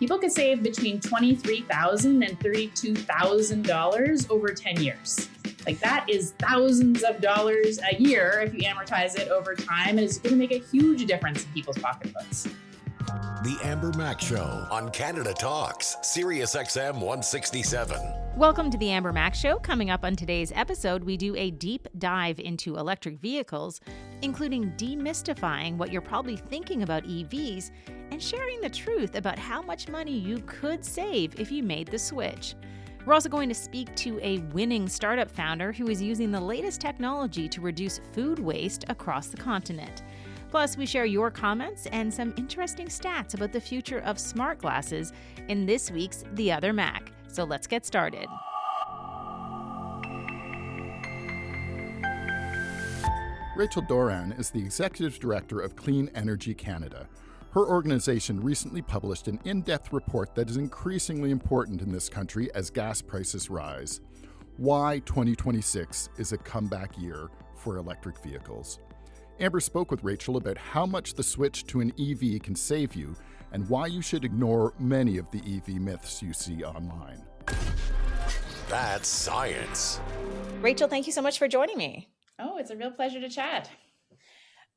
People could save between $23,000 and $32,000 over 10 years. Like that is thousands of dollars a year if you amortize it over time, and it's going to make a huge difference in people's pocketbooks. The Amber Mac Show on Canada Talks, Sirius XM 167. Welcome to the Amber Mac Show. Coming up on today's episode, we do a deep dive into electric vehicles, including demystifying what you're probably thinking about EVs and sharing the truth about how much money you could save if you made the switch. We're also going to speak to a winning startup founder who is using the latest technology to reduce food waste across the continent. Plus, we share your comments and some interesting stats about the future of smart glasses in this week's The Other Mac. So let's get started. Rachel Doran is the Executive Director of Clean Energy Canada. Her organization recently published an in-depth report that is increasingly important in this country as gas prices rise. Why 2026 is a comeback year for electric vehicles. Amber spoke with Rachel about how much the switch to an EV can save you and why you should ignore many of the EV myths you see online. That's science. Rachel, thank you so much for joining me. Oh, it's a real pleasure to chat.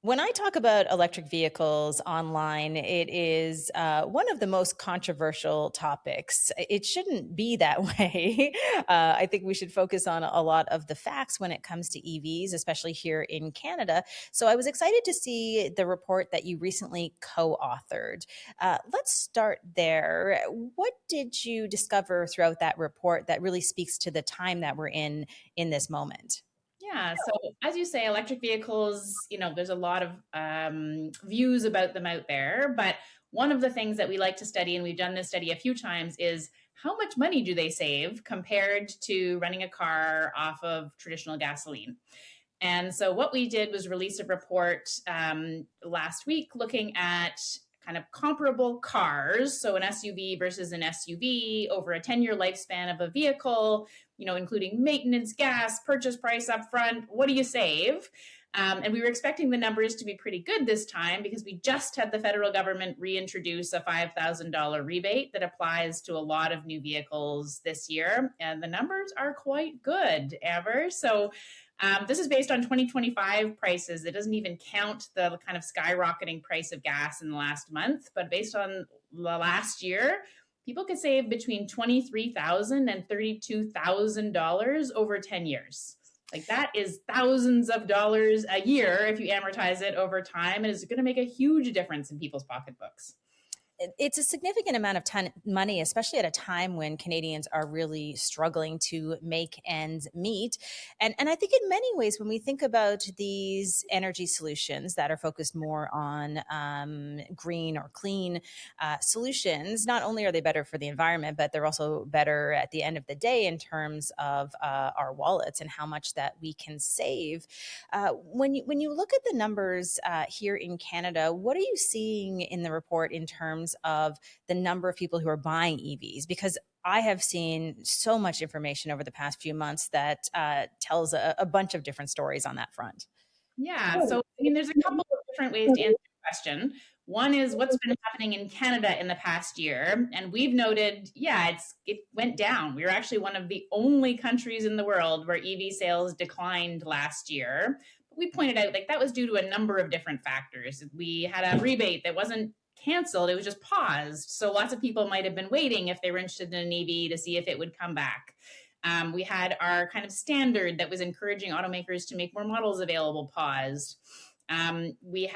When I talk about electric vehicles online, it is one of the most controversial topics. It shouldn't be that way. I think we should focus on a lot of the facts when it comes to EVs, especially here in Canada. So I was excited to see the report that you recently co-authored. Let's start there. What did you discover throughout that report that really speaks to the time that we're in this moment? Yeah. So as you say, electric vehicles, there's a lot of views about them out there. But one of the things that we like to study, and we've done this study a few times, is how much money do they save compared to running a car off of traditional gasoline? And so what we did was release a report last week looking at kind of comparable cars. So an SUV versus an SUV over a 10-year lifespan of a vehicle, including maintenance, gas, purchase price up front. What do you save? And we were expecting the numbers to be pretty good this time because we just had the federal government reintroduce a $5,000 rebate that applies to a lot of new vehicles this year. And the numbers are quite good, Amber. So this is based on 2025 prices. It doesn't even count the kind of skyrocketing price of gas in the last month, but based on the last year, people could save between $23,000 and $32,000 over 10 years. Like that is thousands of dollars a year if you amortize it over time, and it's going to make a huge difference in people's pocketbooks. It's a significant amount of money, especially at a time when Canadians are really struggling to make ends meet. And I think in many ways, when we think about these energy solutions that are focused more on green or clean solutions, not only are they better for the environment, but they're also better at the end of the day in terms of our wallets and how much that we can save. When you look at the numbers here in Canada, what are you seeing in the report in terms of the number of people who are buying EVs? Because I have seen so much information over the past few months that tells a bunch of different stories on that front. Yeah. So, there's a couple of different ways to answer the question. One is what's been happening in Canada in the past year. And we've noted, it went down. We were actually one of the only countries in the world where EV sales declined last year. But we pointed out that was due to a number of different factors. We had a rebate that wasn't canceled, it was just paused. So lots of people might have been waiting if they were interested in an EV to see if it would come back. We had our kind of standard that was encouraging automakers to make more models available paused. We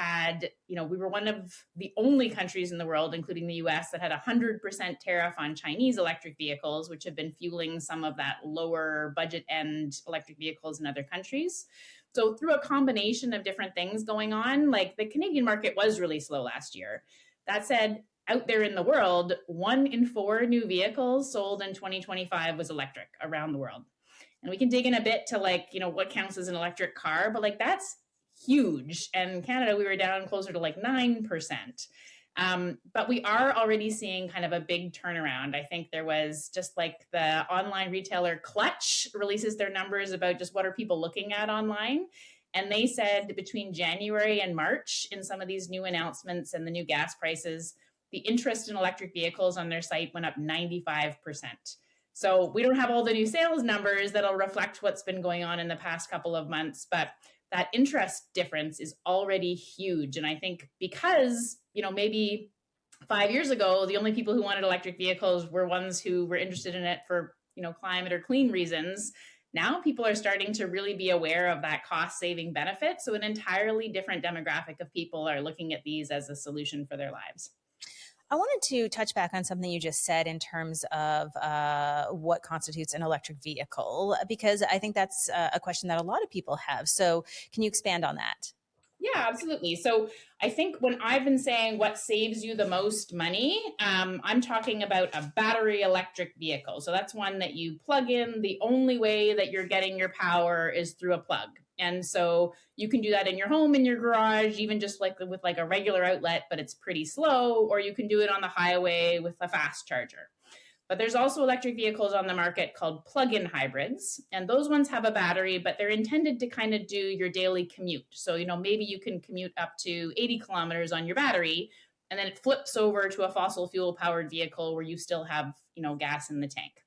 were one of the only countries in the world, including the US, that had 100% tariff on Chinese electric vehicles, which have been fueling some of that lower budget end electric vehicles in other countries. So through a combination of different things going on, the Canadian market was really slow last year. That said, out there in the world, 1 in 4 new vehicles sold in 2025 was electric around the world. And we can dig in a bit to what counts as an electric car, but that's huge. And in Canada, we were down closer to 9%. But we are already seeing kind of a big turnaround. I think there was just the online retailer Clutch releases their numbers about just what are people looking at online. And they said between January and March, in some of these new announcements and the new gas prices, the interest in electric vehicles on their site went up 95%. So we don't have all the new sales numbers that'll reflect what's been going on in the past couple of months, but that interest difference is already huge. And I think because, maybe 5 years ago, the only people who wanted electric vehicles were ones who were interested in it for, climate or clean reasons. Now people are starting to really be aware of that cost saving benefit. So an entirely different demographic of people are looking at these as a solution for their lives. I wanted to touch back on something you just said in terms of what constitutes an electric vehicle, because I think that's a question that a lot of people have. So can you expand on that? Yeah, absolutely. So I think when I've been saying what saves you the most money, I'm talking about a battery electric vehicle. So that's one that you plug in. The only way that you're getting your power is through a plug. And so you can do that in your home, in your garage, even just like with like a regular outlet, but it's pretty slow, or you can do it on the highway with a fast charger. But there's also electric vehicles on the market called plug-in hybrids. And those ones have a battery, but they're intended to kind of do your daily commute. So, maybe you can commute up to 80 kilometers on your battery, and then it flips over to a fossil fuel powered vehicle where you still have, gas in the tank.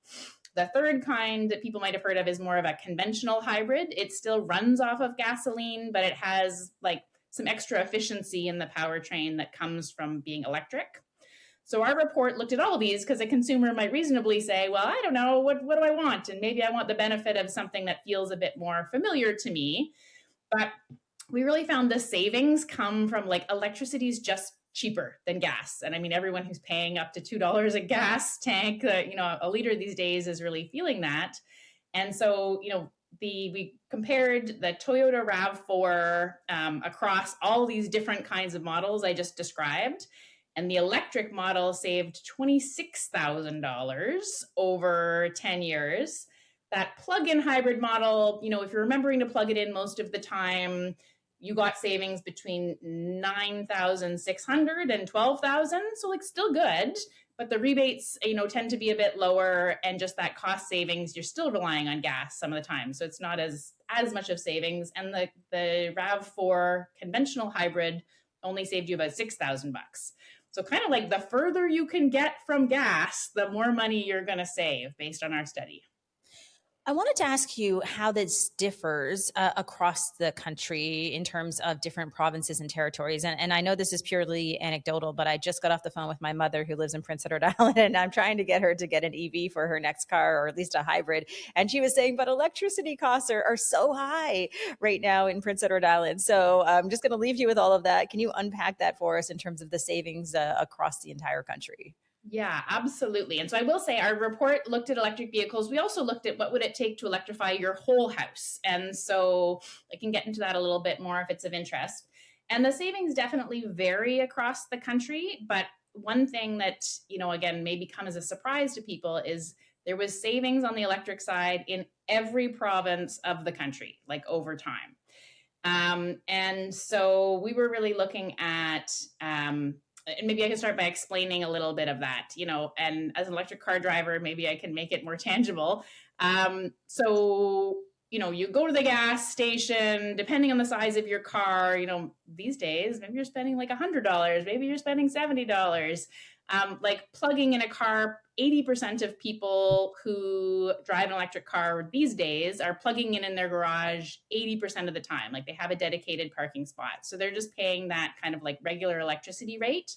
The third kind that people might have heard of is more of a conventional hybrid. It still runs off of gasoline, but it has like some extra efficiency in the powertrain that comes from being electric. So our report looked at all of these because a consumer might reasonably say, well, I don't know, what do I want? And maybe I want the benefit of something that feels a bit more familiar to me. But we really found the savings come from like electricity is just cheaper than gas. And I mean, everyone who's paying up to $2 a gas tank, a liter these days is really feeling that. And so, we compared the Toyota RAV4 across all these different kinds of models I just described. And the electric model saved $26,000 over 10 years. That plug-in hybrid model, if you're remembering to plug it in most of the time, you got savings between $9,600 and $12,000. So like still good, but the rebates, tend to be a bit lower, and just that cost savings, you're still relying on gas some of the time. So it's not as much of savings. And the RAV4 conventional hybrid only saved you about $6,000. So kind of like the further you can get from gas, the more money you're going to save based on our study. I wanted to ask you how this differs across the country in terms of different provinces and territories. And I know this is purely anecdotal, but I just got off the phone with my mother who lives in Prince Edward Island, and I'm trying to get her to get an EV for her next car, or at least a hybrid. And she was saying, but electricity costs are so high right now in Prince Edward Island. So I'm just going to leave you with all of that. Can you unpack that for us in terms of the savings across the entire country? Yeah, absolutely. And so I will say our report looked at electric vehicles. We also looked at what would it take to electrify your whole house. And so I can get into that a little bit more if it's of interest. And the savings definitely vary across the country. But one thing that, again, may come as a surprise to people is there was savings on the electric side in every province of the country, like over time. And so we were really looking at, and maybe I can start by explaining a little bit of that, and as an electric car driver, maybe I can make it more tangible. So, you go to the gas station, depending on the size of your car, these days, maybe you're spending like $100, maybe you're spending $70. Like plugging in a car, 80% of people who drive an electric car these days are plugging in their garage 80% of the time. Like they have a dedicated parking spot. So they're just paying that kind of like regular electricity rate,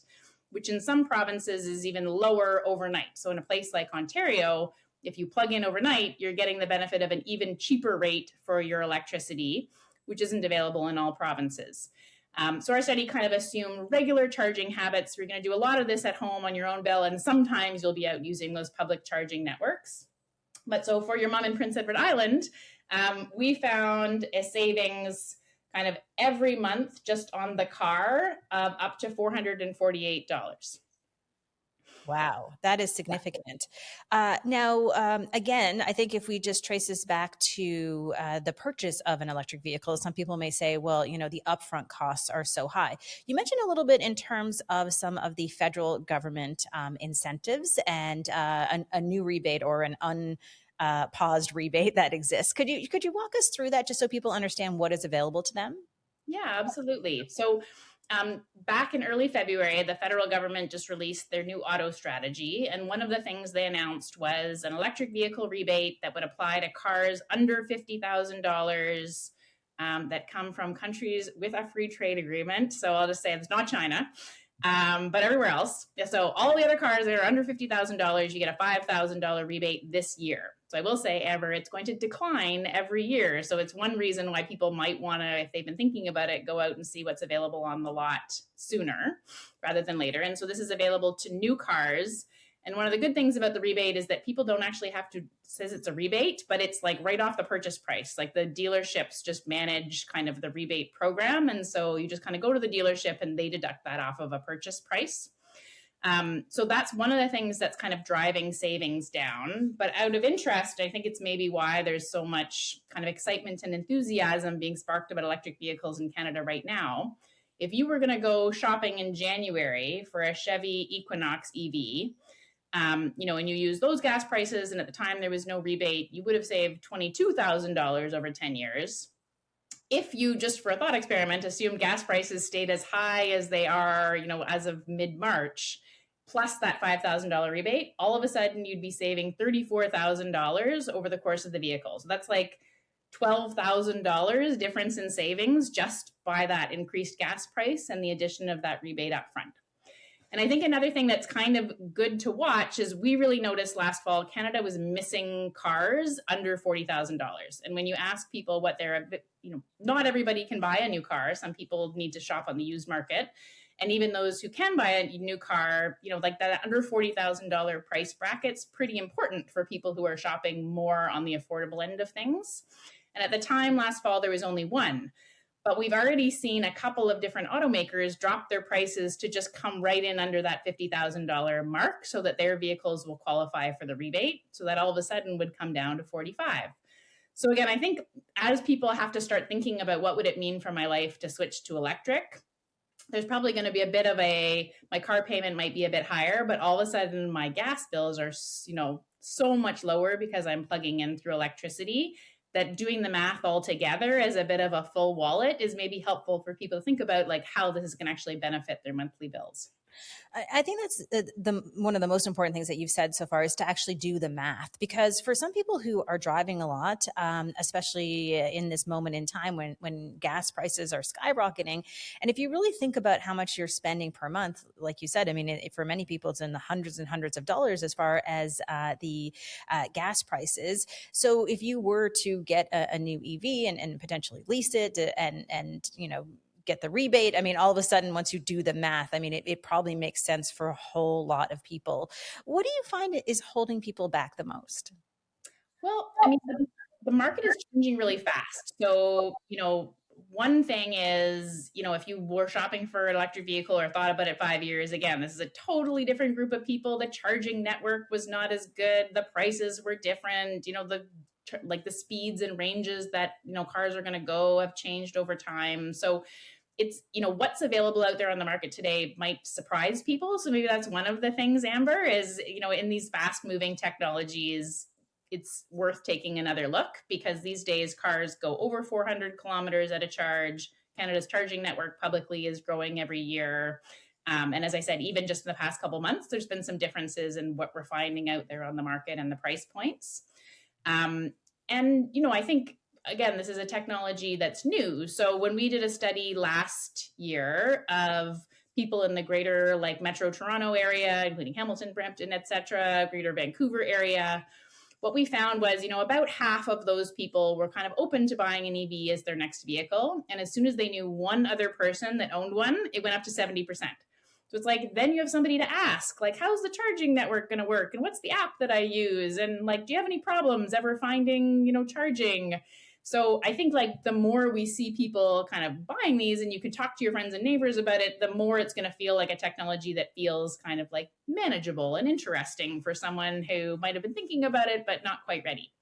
which in some provinces is even lower overnight. So in a place like Ontario, if you plug in overnight, you're getting the benefit of an even cheaper rate for your electricity, which isn't available in all provinces. So our study kind of assumed regular charging habits. You're going to do a lot of this at home on your own bill, and sometimes you'll be out using those public charging networks. But so for your mom in Prince Edward Island, we found a savings kind of every month just on the car of up to $448. Wow, that is significant. Now, again, I think if we just trace this back to the purchase of an electric vehicle, some people may say, well, the upfront costs are so high. You mentioned a little bit in terms of some of the federal government incentives and a new rebate or an unpaused rebate that exists. Could you walk us through that just so people understand what is available to them? Yeah, absolutely. So Back in early February, the federal government just released their new auto strategy. And one of the things they announced was an electric vehicle rebate that would apply to cars under $50,000 that come from countries with a free trade agreement. So I'll just say it's not China, but everywhere else. So all the other cars that are under $50,000, you get a $5,000 rebate this year. So I will say, Amber, it's going to decline every year. So it's one reason why people might want to, if they've been thinking about it, go out and see what's available on the lot sooner rather than later. And so this is available to new cars. And one of the good things about the rebate is that people don't actually have to, says it's a rebate, but it's like right off the purchase price. Like the dealerships just manage kind of the rebate program. And so you just kind of go to the dealership and they deduct that off of a purchase price. So that's one of the things that's kind of driving savings down. But out of interest, I think it's maybe why there's so much kind of excitement and enthusiasm being sparked about electric vehicles in Canada right now. If you were going to go shopping in January for a Chevy Equinox EV, and you use those gas prices, and at the time there was no rebate, you would have saved $22,000 over 10 years. If you, just for a thought experiment, assume gas prices stayed as high as they are, as of mid-March, plus that $5,000 rebate, all of a sudden you'd be saving $34,000 over the course of the vehicle. So that's like $12,000 difference in savings just by that increased gas price and the addition of that rebate up front. And I think another thing that's kind of good to watch is we really noticed last fall, Canada was missing cars under $40,000. And when you ask people what they're, not everybody can buy a new car. Some people need to shop on the used market. And even those who can buy a new car, like that under $40,000 price bracket's pretty important for people who are shopping more on the affordable end of things. And at the time last fall, there was only one. But we've already seen a couple of different automakers drop their prices to just come right in under that $50,000 mark so that their vehicles will qualify for the rebate. So that all of a sudden would come down to $45,000. So again, I think as people have to start thinking about what would it mean for my life to switch to electric, there's probably going to be a bit of my car payment might be a bit higher, but all of a sudden my gas bills are, so much lower because I'm plugging in through electricity, that doing the math all together as a bit of a full wallet is maybe helpful for people to think about, like how this is going to actually benefit their monthly bills. I think that's one of the most important things that you've said so far is to actually do the math, because for some people who are driving a lot, especially in this moment in time when gas prices are skyrocketing, and if you really think about how much you're spending per month, like you said, I mean, for many people, it's in the hundreds and hundreds of dollars as far as the gas prices. So if you were to get a new EV and potentially lease it and get the rebate, I mean, all of a sudden, once you do the math, I mean, it probably makes sense for a whole lot of people. What do you find is holding people back the most? Well, I mean, the market is changing really fast. So, one thing is, if you were shopping for an electric vehicle or thought about it 5 years, again, this is a totally different group of people. The charging network was not as good. The prices were different. The speeds and ranges that, cars are going to go have changed over time. So it's, what's available out there on the market today might surprise people. So maybe that's one of the things, Amber, is, in these fast moving technologies, it's worth taking another look, because these days cars go over 400 kilometers at a charge. Canada's charging network publicly is growing every year. And as I said, even just in the past couple months, there's been some differences in what we're finding out there on the market and the price points. And, I think, again, this is a technology that's new. So when we did a study last year of people in the greater Metro Toronto area, including Hamilton, Brampton, et cetera, greater Vancouver area, what we found was, about half of those people were kind of open to buying an EV as their next vehicle. And as soon as they knew one other person that owned one, it went up to 70%. So it's then you have somebody to ask, how's the charging network going to work? And what's the app that I use? And do you have any problems ever finding, charging? So I think the more we see people kind of buying these and you can talk to your friends and neighbors about it, the more it's going to feel like a technology that feels kind of manageable and interesting for someone who might have been thinking about it, but not quite ready.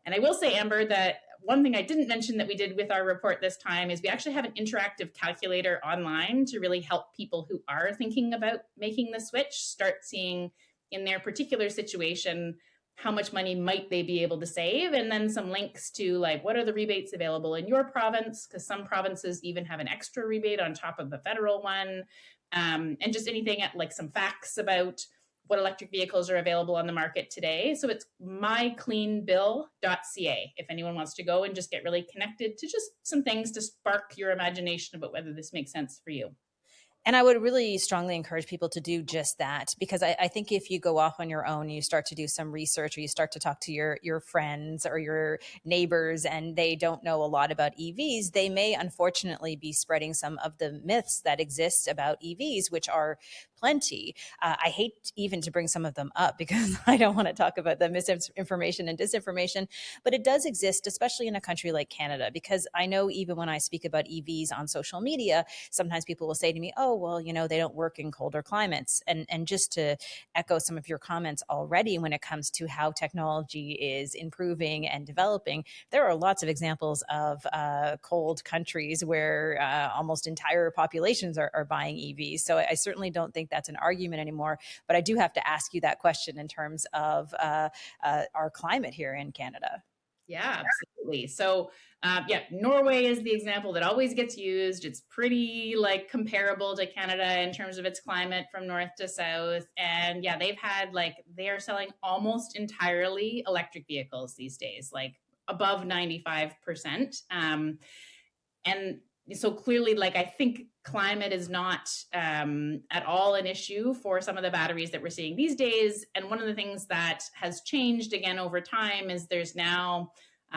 And I will say, Amber, that one thing I didn't mention that we did with our report this time is we actually have an interactive calculator online to really help people who are thinking about making the switch start seeing in their particular situation how much money might they be able to save, and then some links to like what are the rebates available in your province, because some provinces even have an extra rebate on top of the federal one, and just anything at like some facts about what electric vehicles are available on the market today. So it's mycleanbill.ca if anyone wants to go and just get really connected to just some things to spark your imagination about whether this makes sense for you. And I would really strongly encourage people to do just that, because I think if you go off on your own, you start to do some research, or you start to talk to your friends or your neighbors, and they don't know a lot about EVs, they may unfortunately be spreading some of the myths that exist about EVs, which are plenty. I hate even to bring some of them up because I don't want to talk about the misinformation and disinformation, but it does exist, especially in a country like Canada, because I know even when I speak about EVs on social media, sometimes people will say to me, oh, well, they don't work in colder climates. And just to echo some of your comments already, when it comes to how technology is improving and developing, there are lots of examples of cold countries where almost entire populations are buying EVs. So I certainly don't think that's an argument anymore. But I do have to ask you that question in terms of our climate here in Canada. Yeah, absolutely. So, Norway is the example that always gets used. It's pretty like comparable to Canada in terms of its climate from north to south. And yeah, they are selling almost entirely electric vehicles these days, like above 95%. And so clearly, like, I think climate is not at all an issue for some of the batteries that we're seeing these days. And one of the things that has changed again over time is there's now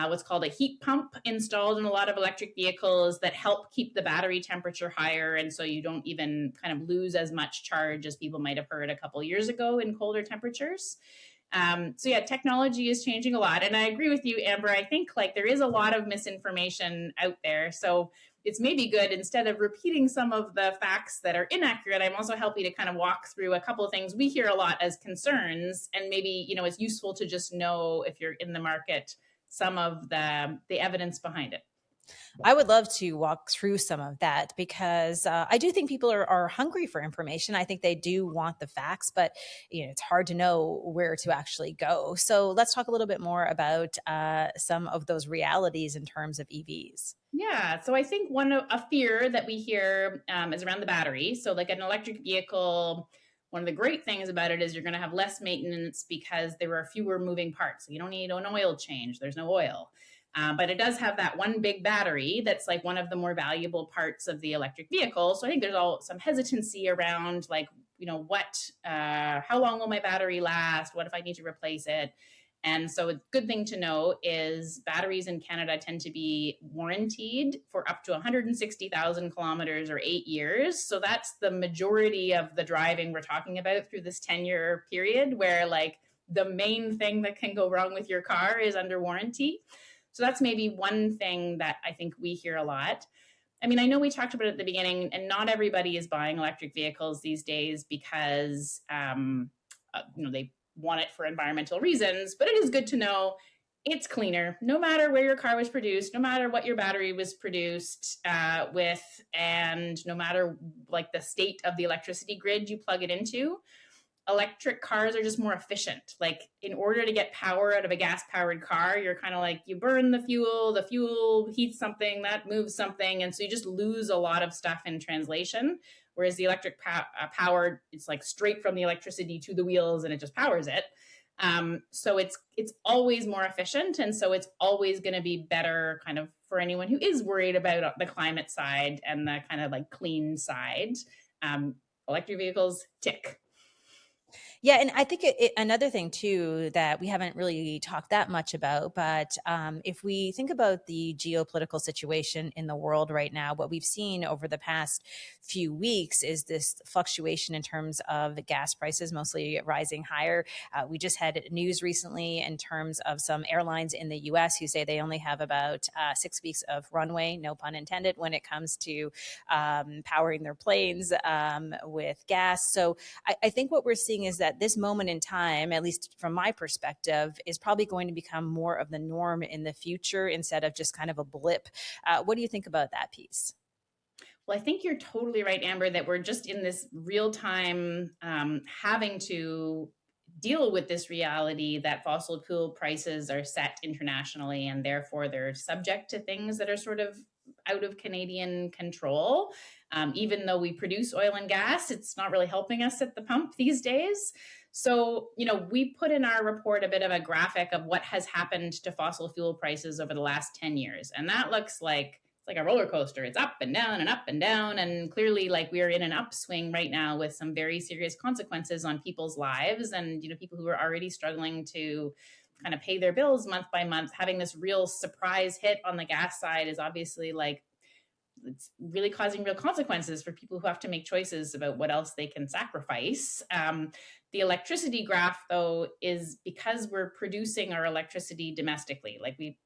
what's called a heat pump installed in a lot of electric vehicles that help keep the battery temperature higher. And so you don't even kind of lose as much charge as people might have heard a couple of years ago in colder temperatures. Technology is changing a lot. And I agree with you, Amber. I think like there is a lot of misinformation out there. So it's maybe good, instead of repeating some of the facts that are inaccurate, I'm also happy to kind of walk through a couple of things we hear a lot as concerns. And maybe, it's useful to just know, if you're in the market, some of the evidence behind it. I would love to walk through some of that, because I do think people are hungry for information. I think they do want the facts, but it's hard to know where to actually go. So let's talk a little bit more about some of those realities in terms of EVs. Yeah, so I think a fear that we hear is around the battery. So like an electric vehicle, one of the great things about it is you're going to have less maintenance because there are fewer moving parts. So you don't need an oil change. There's no oil. But it does have that one big battery that's like one of the more valuable parts of the electric vehicle. So I think there's some hesitancy around like, how long will my battery last? What if I need to replace it? And so a good thing to know is batteries in Canada tend to be warrantied for up to 160,000 kilometers or 8 years. So that's the majority of the driving we're talking about through this 10-year period, where like the main thing that can go wrong with your car is under warranty. So that's maybe one thing that I think we hear a lot. I mean, I know we talked about it at the beginning, and not everybody is buying electric vehicles these days because, they want it for environmental reasons, but it is good to know it's cleaner, no matter where your car was produced, no matter what your battery was produced with, and no matter like the state of the electricity grid you plug it into. Electric cars are just more efficient. Like in order to get power out of a gas powered car, you're kind of like, you burn the fuel heats something, that moves something. And so you just lose a lot of stuff in translation. Whereas the electric power, it's like straight from the electricity to the wheels and it just powers it. So it's always more efficient. And so it's always going to be better kind of for anyone who is worried about the climate side and the kind of like clean side. Electric vehicles tick. Yeah, and I think another thing too that we haven't really talked that much about, but if we think about the geopolitical situation in the world right now, what we've seen over the past few weeks is this fluctuation in terms of gas prices, mostly rising higher. We just had news recently in terms of some airlines in the U.S. who say they only have about 6 weeks of runway, no pun intended, when it comes to powering their planes with gas. So I think what we're seeing is that this moment in time, at least from my perspective, is probably going to become more of the norm in the future instead of just kind of a blip. What do you think about that piece? Well, I think you're totally right, Amber, that we're just in this real time having to deal with this reality that fossil fuel prices are set internationally, and therefore they're subject to things that are sort of out of Canadian control. Even though we produce oil and gas, it's not really helping us at the pump these days. So, we put in our report a bit of a graphic of what has happened to fossil fuel prices over the last 10 years. And that looks like it's like a roller coaster. It's up and down and up and down. And clearly, like, we're in an upswing right now with some very serious consequences on people's lives, and, people who are already struggling to kind of pay their bills month by month. Having this real surprise hit on the gas side is obviously like, it's really causing real consequences for people who have to make choices about what else they can sacrifice. The electricity graph, though, is because we're producing our electricity domestically. Like, we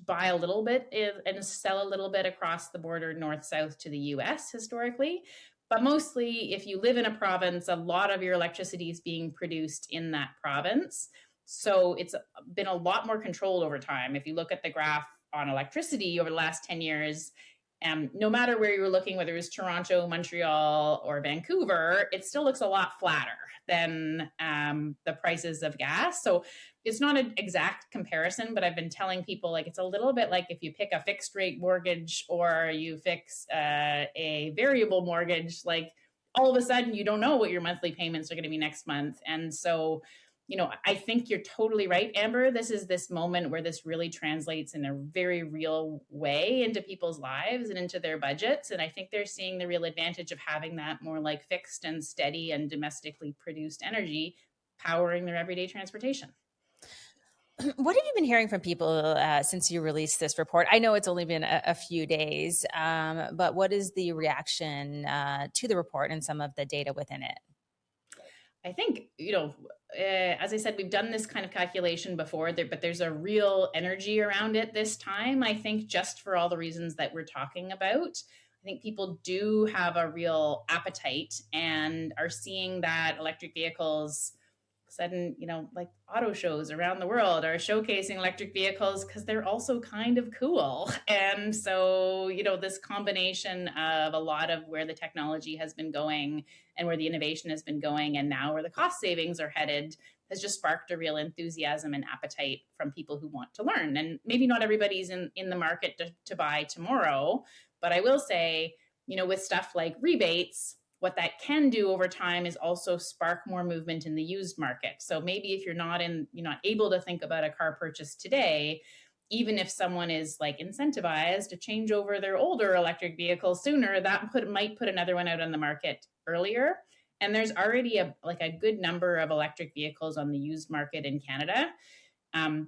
buy a little bit and sell a little bit across the border north-south to the US historically. But mostly, if you live in a province, a lot of your electricity is being produced in that province. So it's been a lot more controlled over time. If you look at the graph on electricity over the last 10 years, no matter where you're looking, whether it's Toronto, Montreal, or Vancouver, it still looks a lot flatter than the prices of gas. So it's not an exact comparison, but I've been telling people, like, it's a little bit like if you pick a fixed rate mortgage or you fix a variable mortgage, like, all of a sudden you don't know what your monthly payments are going to be next month. And so, I think you're totally right, Amber. This is this moment where this really translates in a very real way into people's lives and into their budgets. And I think they're seeing the real advantage of having that more like fixed and steady and domestically produced energy powering their everyday transportation. What have you been hearing from people since you released this report? I know it's only been a few days, but what is the reaction to the report and some of the data within it? I think, as I said, we've done this kind of calculation before, but there's a real energy around it this time. I think just for all the reasons that we're talking about, I think people do have a real appetite and are seeing that electric vehicles sudden, like auto shows around the world are showcasing electric vehicles because they're also kind of cool. And so, this combination of a lot of where the technology has been going and where the innovation has been going, and now where the cost savings are headed, has just sparked a real enthusiasm and appetite from people who want to learn. And maybe not everybody's in the market to buy tomorrow, but I will say, with stuff like rebates, what that can do over time is also spark more movement in the used market. So maybe if you're not able to think about a car purchase today, even if someone is like incentivized to change over their older electric vehicle sooner, that might put another one out on the market earlier. And there's already a good number of electric vehicles on the used market in Canada.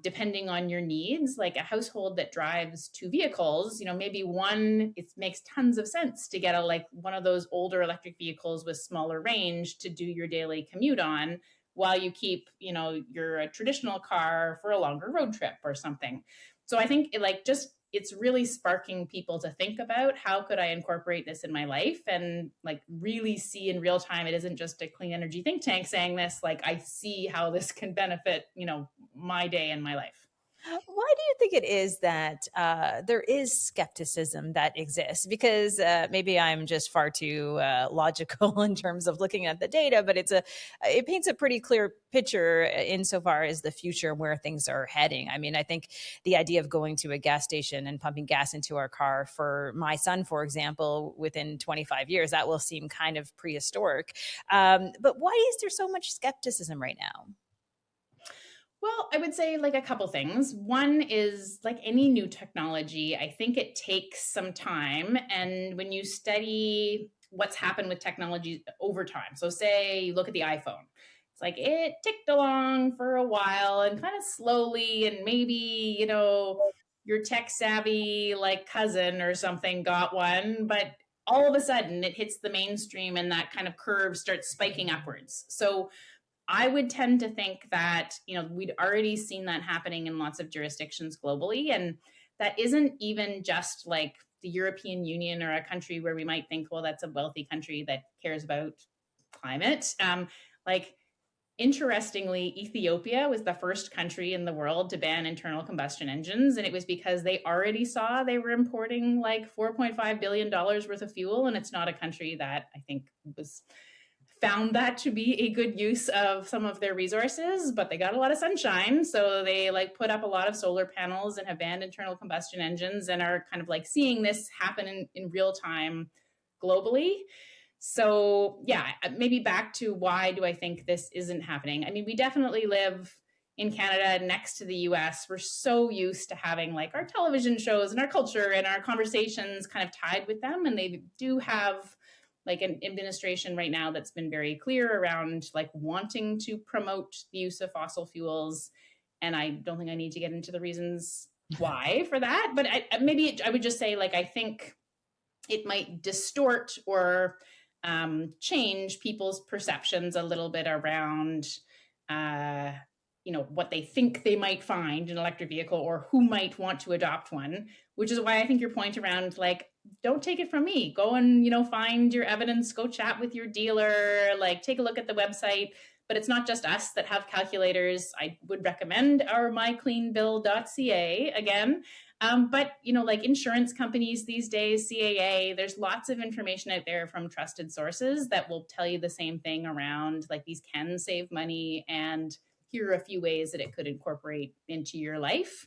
Depending on your needs, like a household that drives two vehicles, maybe one, it makes tons of sense to get one of those older electric vehicles with smaller range to do your daily commute on, while you keep, your traditional car for a longer road trip or something. So I think it's really sparking people to think about, how could I incorporate this in my life, and really see in real time. It isn't just a clean energy think tank saying this, I see how this can benefit, my day and my life. Why do you think it is that there is skepticism that exists? Because maybe I'm just far too logical in terms of looking at the data, but it paints a pretty clear picture insofar as the future and where things are heading. I mean, I think the idea of going to a gas station and pumping gas into our car for my son, for example, within 25 years, that will seem kind of prehistoric. But why is there so much skepticism right now? Well, I would say a couple things. One is, like any new technology, I think it takes some time. And when you study what's happened with technology over time, so say you look at the iPhone, it's like it ticked along for a while and kind of slowly, and maybe, your tech savvy cousin or something got one, but all of a sudden it hits the mainstream and that kind of curve starts spiking upwards. So I would tend to think that, we'd already seen that happening in lots of jurisdictions globally. And that isn't even just like the European Union or a country where we might think, well, that's a wealthy country that cares about climate. Interestingly, Ethiopia was the first country in the world to ban internal combustion engines. And it was because they already saw they were importing $4.5 billion worth of fuel. And it's not a country that I think was found that to be a good use of some of their resources, but they got a lot of sunshine. So they like put up a lot of solar panels and have banned internal combustion engines and are kind of like seeing this happen in real time globally. So yeah, maybe back to why do I think this isn't happening? I mean, we definitely live in Canada next to the US. We're so used to having like our television shows and our culture and our conversations kind of tied with them. And they do have like an administration right now that's been very clear around like wanting to promote the use of fossil fuels. And I don't think I need to get into the reasons why for that, but maybe I would just say like, I think it might distort or change people's perceptions a little bit around what they think they might find in an electric vehicle or who might want to adopt one, which is why I think your point around like, don't take it from me. Go and, find your evidence, go chat with your dealer, like take a look at the website. But it's not just us that have calculators. I would recommend our mycleanbill.ca again. But, like insurance companies these days, CAA, there's lots of information out there from trusted sources that will tell you the same thing around like these can save money and here are a few ways that it could incorporate into your life.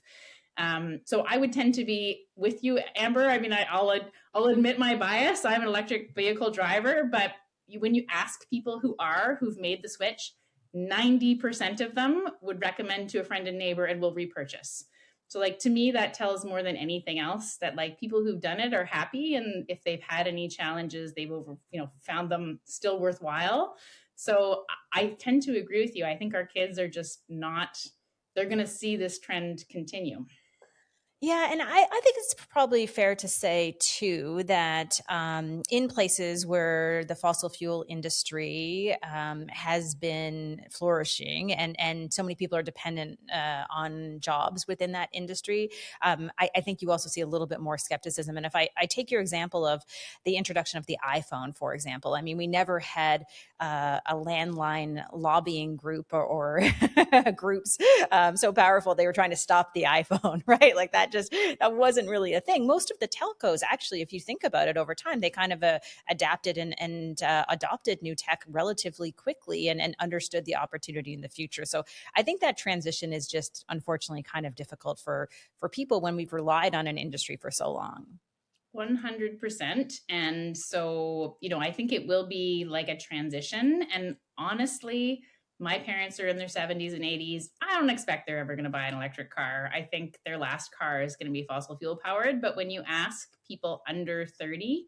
So I would tend to be with you, Amber. I mean, I'll admit my bias. I'm an electric vehicle driver, but when you ask people who've made the switch, 90% of them would recommend to a friend and neighbor and will repurchase. So like, to me, that tells more than anything else that like people who've done it are happy. And if they've had any challenges, they've found them still worthwhile. So I tend to agree with you. I think our kids are just they're going to see this trend continue. Yeah, and I think it's probably fair to say, too, that in places where the fossil fuel industry has been flourishing and so many people are dependent on jobs within that industry, I think you also see a little bit more skepticism. And if I take your example of the introduction of the iPhone, for example, I mean, we never had a landline lobbying group or groups so powerful they were trying to stop the iPhone, right? Like that wasn't really a thing. Most of the telcos, actually, if you think about it over time, they kind of adapted and adopted new tech relatively quickly and understood the opportunity in the future. So I think that transition is just unfortunately kind of difficult for people when we've relied on an industry for so long. 100%. And so, I think it will be like a transition. And honestly, my parents are in their 70s and 80s. I don't expect they're ever going to buy an electric car. I think their last car is going to be fossil fuel powered. But when you ask people under 30,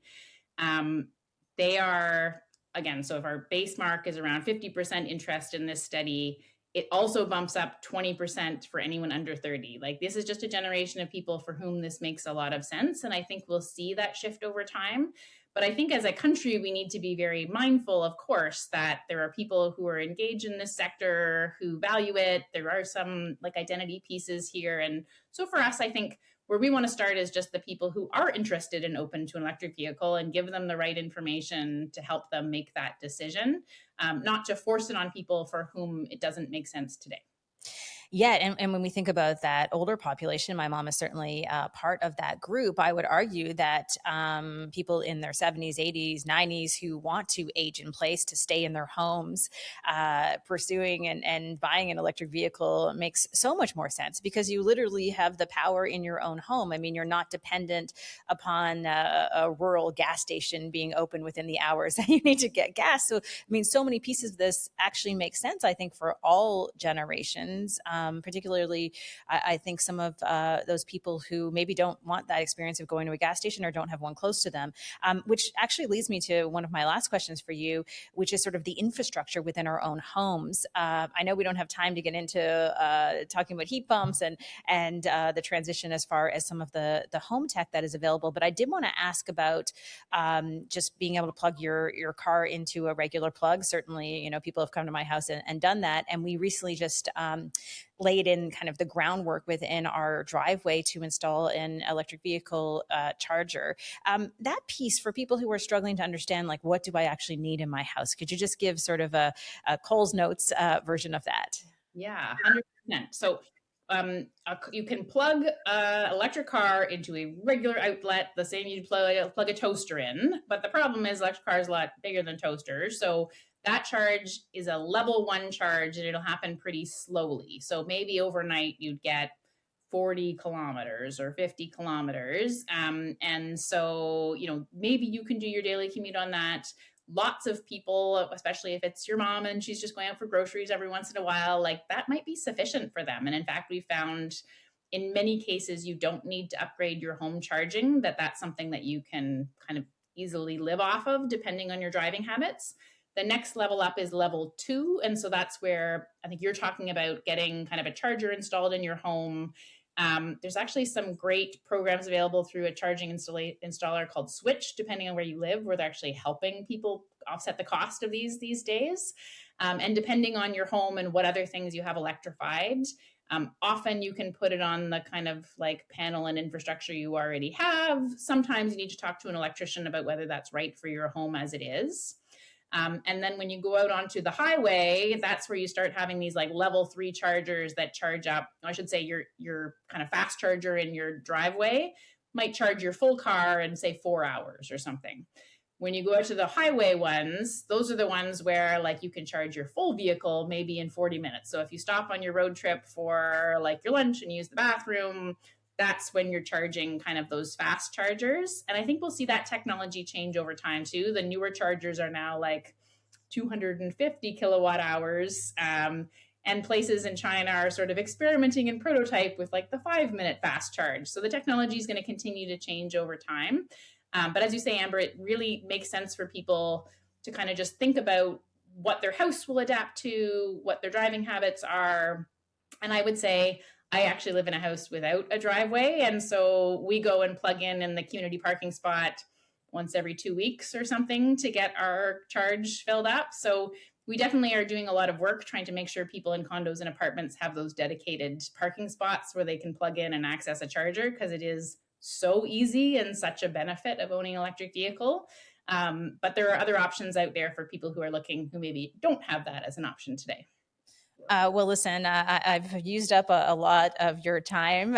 they are, again, so if our base mark is around 50% interest in this study, it also bumps up 20% for anyone under 30. Like this is just a generation of people for whom this makes a lot of sense. And I think we'll see that shift over time. But I think as a country, we need to be very mindful, of course, that there are people who are engaged in this sector who value it. There are some like identity pieces here. And so for us, I think where we want to start is just the people who are interested and open to an electric vehicle and give them the right information to help them make that decision, not to force it on people for whom it doesn't make sense today. Yeah, and when we think about that older population, my mom is certainly part of that group. I would argue that people in their 70s, 80s, 90s who want to age in place to stay in their homes, pursuing and buying an electric vehicle makes so much more sense because you literally have the power in your own home. I mean, you're not dependent upon a rural gas station being open within the hours that you need to get gas. So, I mean, so many pieces of this actually make sense, I think, for all generations. Particularly, I think some of those people who maybe don't want that experience of going to a gas station or don't have one close to them, which actually leads me to one of my last questions for you, which is sort of the infrastructure within our own homes. I know we don't have time to get into talking about heat pumps and the transition as far as some of the home tech that is available, but I did want to ask about just being able to plug your car into a regular plug. Certainly, people have come to my house and done that, and we recently just laid in kind of the groundwork within our driveway to install an electric vehicle charger. That piece for people who are struggling to understand, like, what do I actually need in my house? Could you just give sort of a Cole's Notes version of that? Yeah, 100%. So you can plug an electric car into a regular outlet, the same you'd plug a toaster in. But the problem is electric cars a lot bigger than toasters. So that charge is a level 1 charge, and it'll happen pretty slowly. So maybe overnight you'd get 40 kilometers or 50 kilometers. And so, maybe you can do your daily commute on that. Lots of people, especially if it's your mom and she's just going out for groceries every once in a while, like that might be sufficient for them. And in fact, we found in many cases, you don't need to upgrade your home charging, that's something that you can kind of easily live off of depending on your driving habits. The next level up is level 2. And so that's where I think you're talking about getting kind of a charger installed in your home. There's actually some great programs available through a charging installer called Switch, depending on where you live, where they're actually helping people offset the cost of these days. And depending on your home and what other things you have electrified, often you can put it on the kind of like panel and infrastructure you already have. Sometimes you need to talk to an electrician about whether that's right for your home as it is. And then when you go out onto the highway, that's where you start having these like level 3 chargers that charge up. I should say your kind of fast charger in your driveway might charge your full car in say 4 hours or something. When you go out to the highway ones, those are the ones where like you can charge your full vehicle maybe in 40 minutes. So if you stop on your road trip for like your lunch and use the bathroom, that's when you're charging kind of those fast chargers. And I think we'll see that technology change over time too. The newer chargers are now like 250 kilowatt hours. And places in China are sort of experimenting in prototype with like the 5-minute fast charge. So the technology is going to continue to change over time. But as you say, Amber, it really makes sense for people to kind of just think about what their house will adapt to, what their driving habits are. And I would say, I actually live in a house without a driveway. And so we go and plug in the community parking spot once every 2 weeks or something to get our charge filled up. So we definitely are doing a lot of work trying to make sure people in condos and apartments have those dedicated parking spots where they can plug in and access a charger, because it is so easy and such a benefit of owning an electric vehicle. But there are other options out there for people who are looking, who maybe don't have that as an option today. Well, listen, I've used up a lot of your time.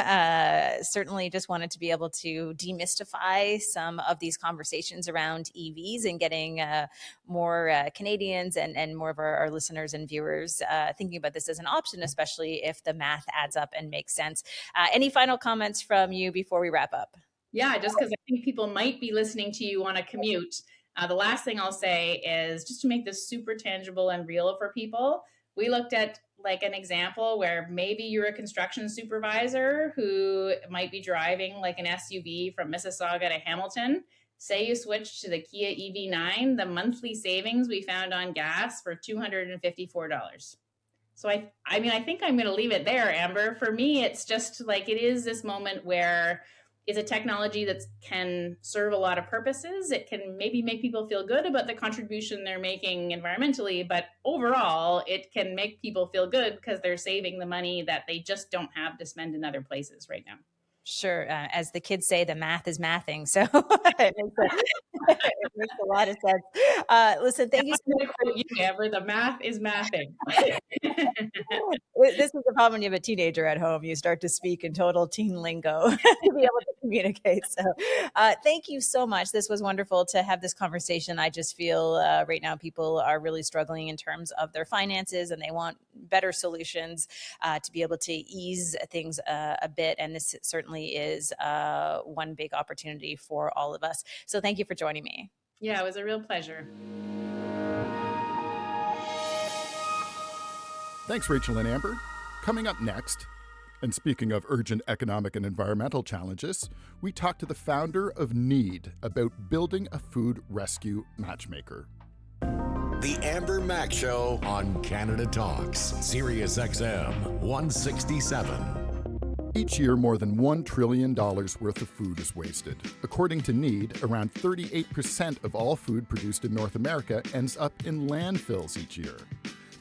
Certainly just wanted to be able to demystify some of these conversations around EVs and getting more Canadians and more of our listeners and viewers thinking about this as an option, especially if the math adds up and makes sense. Any final comments from you before we wrap up? Yeah, just because I think people might be listening to you on a commute. The last thing I'll say is just to make this super tangible and real for people. We looked at like an example where maybe you're a construction supervisor who might be driving like an SUV from Mississauga to Hamilton. Say you switch to the Kia EV9, the monthly savings we found on gas were $254. So I mean, I think I'm going to leave it there, Amber. For me, it's just like it is this moment where it's a technology that can serve a lot of purposes. It can maybe make people feel good about the contribution they're making environmentally, but overall, it can make people feel good because they're saving the money that they just don't have to spend in other places right now. Sure. As the kids say, the math is mathing. So it makes a lot of sense. Listen, thank you so much. Quote you, Amber, the math is mathing. This is the problem when you have a teenager at home. You start to speak in total teen lingo to be able to communicate. So thank you so much. This was wonderful to have this conversation. I just feel right now people are really struggling in terms of their finances and they want better solutions to be able to ease things a bit. And this certainly is one big opportunity for all of us. So thank you for joining me. Yeah, it was a real pleasure. Thanks, Rachel and Amber. Coming up next, and speaking of urgent economic and environmental challenges, we talk to the founder of Knead about building a food rescue matchmaker. The Amber Mac Show on Canada Talks, Sirius XM 167. Each year, more than $1 trillion worth of food is wasted. According to Knead, around 38% of all food produced in North America ends up in landfills each year.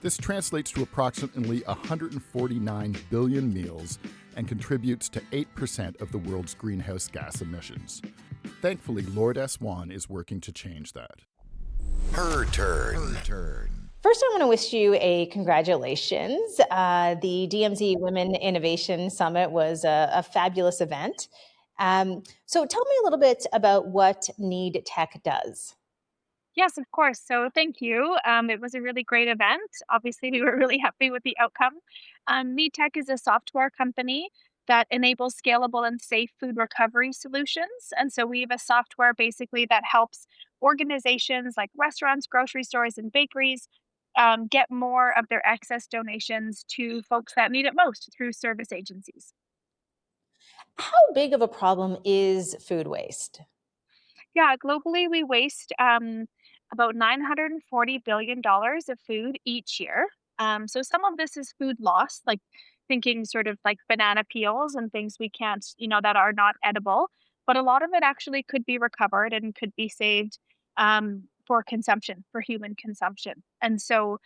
This translates to approximately 149 billion meals and contributes to 8% of the world's greenhouse gas emissions. Thankfully, Lourdes Juan is working to change that. Her turn. First, I want to wish you a congratulations. The DMZ Women Innovation Summit was a fabulous event. So tell me a little bit about what Knead Tech does. Yes, of course. So thank you. It was a really great event. Obviously, we were really happy with the outcome. Knead Tech is a software company that enables scalable and safe food recovery solutions. And so we have a software basically that helps organizations like restaurants, grocery stores, and bakeries get more of their excess donations to folks that need it most through service agencies. How big of a problem is food waste? Yeah, globally, we waste about $940 billion of food each year. So some of this is food loss, like thinking sort of like banana peels and things we can't, that are not edible. But a lot of it actually could be recovered and could be saved for consumption, for human consumption. And so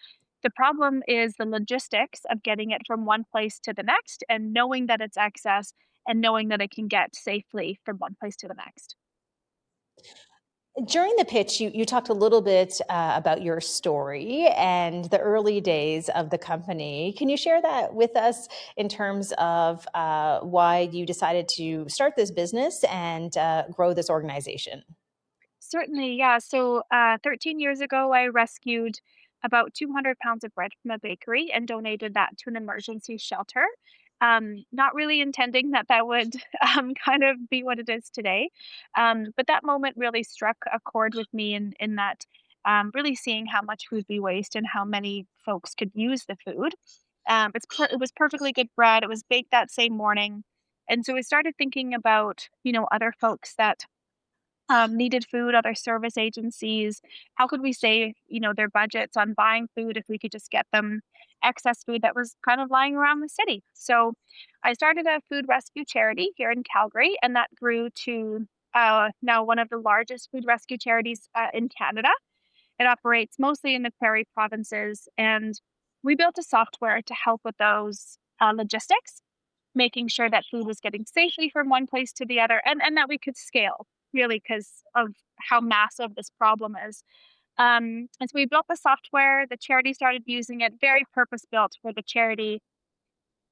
the problem is the logistics of getting it from one place to the next and knowing that it's excess and knowing that it can get safely from one place to the next. During the pitch, you talked a little bit about your story and the early days of the company. Can you share that with us in terms of why you decided to start this business and grow this organization? Certainly, yeah. So, 13 years ago, I rescued about 200 pounds of bread from a bakery and donated that to an emergency shelter. Not really intending that that would kind of be what it is today. But that moment really struck a chord with me in that really seeing how much food we waste and how many folks could use the food. It was perfectly good bread. It was baked that same morning. And so I started thinking about, other folks that needed food, other service agencies. How could we save, their budgets on buying food if we could just get them excess food that was kind of lying around the city? So I started a food rescue charity here in Calgary, and that grew to now one of the largest food rescue charities in Canada. It operates mostly in the prairie provinces, and we built a software to help with those logistics, making sure that food was getting safely from one place to the other and that we could scale really because of how massive this problem is. And so we built the software, the charity started using it, very purpose built for the charity.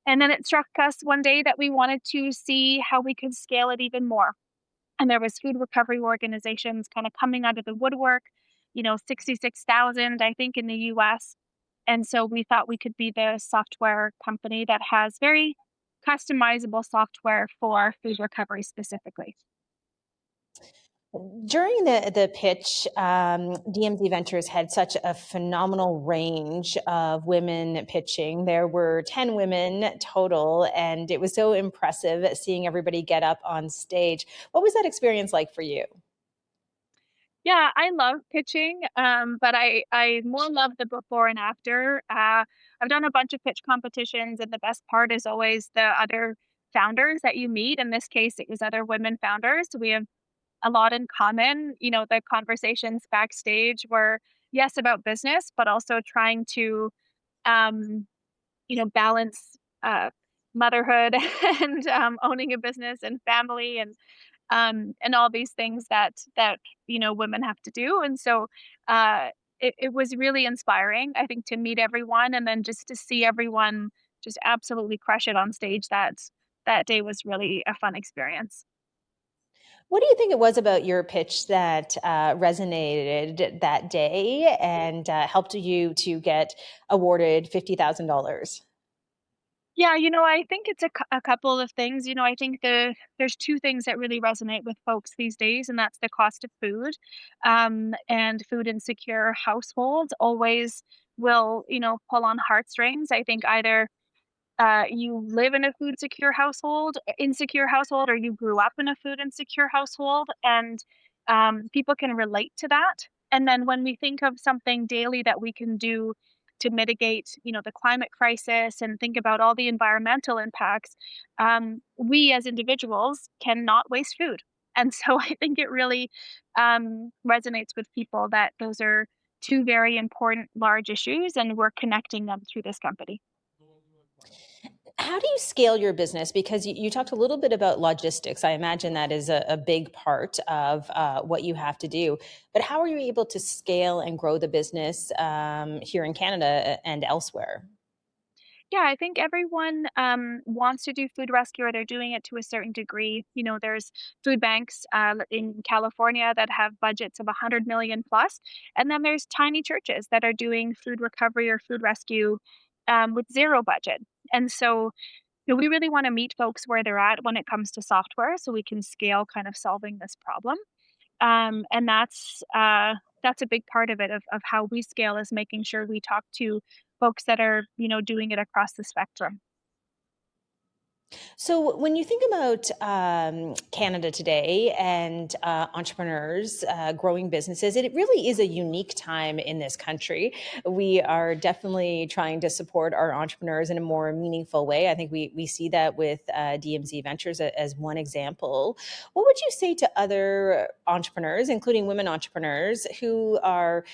And then it struck us one day that we wanted to see how we could scale it even more. And there was food recovery organizations kind of coming out of the woodwork, 66,000, I think, in the US. And so we thought we could be the software company that has very customizable software for food recovery specifically. During the pitch, DMZ Ventures had such a phenomenal range of women pitching. There were 10 women total, and it was so impressive seeing everybody get up on stage. What was that experience like for you? Yeah, I love pitching, but I more love the before and after. I've done a bunch of pitch competitions, and the best part is always the other founders that you meet. In this case, it was other women founders. We have a lot in common. The conversations backstage were, yes, about business, but also trying to, um, balance motherhood and owning a business and family and all these things that women have to do. And so it was really inspiring, I think, to meet everyone and then just to see everyone just absolutely crush it on stage. That day was really a fun experience. What do you think it was about your pitch that resonated that day and helped you to get awarded $50,000? Yeah, I think it's a couple of things. I think there's two things that really resonate with folks these days, and that's the cost of food, and food insecure households always will, pull on heartstrings. I think either you live in a insecure household, or you grew up in a food insecure household, and people can relate to that. And then when we think of something daily that we can do to mitigate, the climate crisis and think about all the environmental impacts, we as individuals cannot waste food. And so I think it really resonates with people that those are two very important, large issues, and we're connecting them through this company. how do you scale your business? Because you talked a little bit about logistics. I imagine that is a big part of what you have to do. But how are you able to scale and grow the business here in Canada and elsewhere? Yeah, I think everyone wants to do food rescue, or they're doing it to a certain degree. There's food banks in California that have budgets of 100 million plus, and then there's tiny churches that are doing food recovery or food rescue with zero budget. And so, we really want to meet folks where they're at when it comes to software, so we can scale kind of solving this problem. And that's a big part of it, of how we scale, is making sure we talk to folks that are, doing it across the spectrum. So, when you think about Canada today and entrepreneurs growing businesses, it really is a unique time in this country. We are definitely trying to support our entrepreneurs in a more meaningful way. I think we see that with DMZ Ventures as one example. What would you say to other entrepreneurs, including women entrepreneurs, who are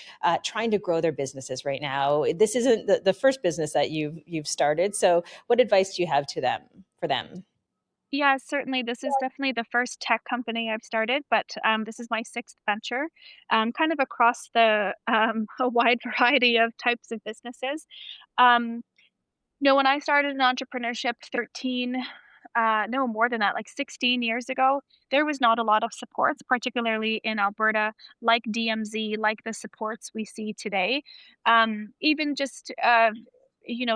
trying to grow their businesses right now? This isn't the first business that you've started. So, what advice do you have to them? For them? Yeah, certainly. This is definitely the first tech company I've started, but this is my sixth venture, kind of across a wide variety of types of businesses. Um, when I started in entrepreneurship 13, no, more than that, like 16 years ago, there was not a lot of supports, particularly in Alberta, like DMZ, like the supports we see today. Even just,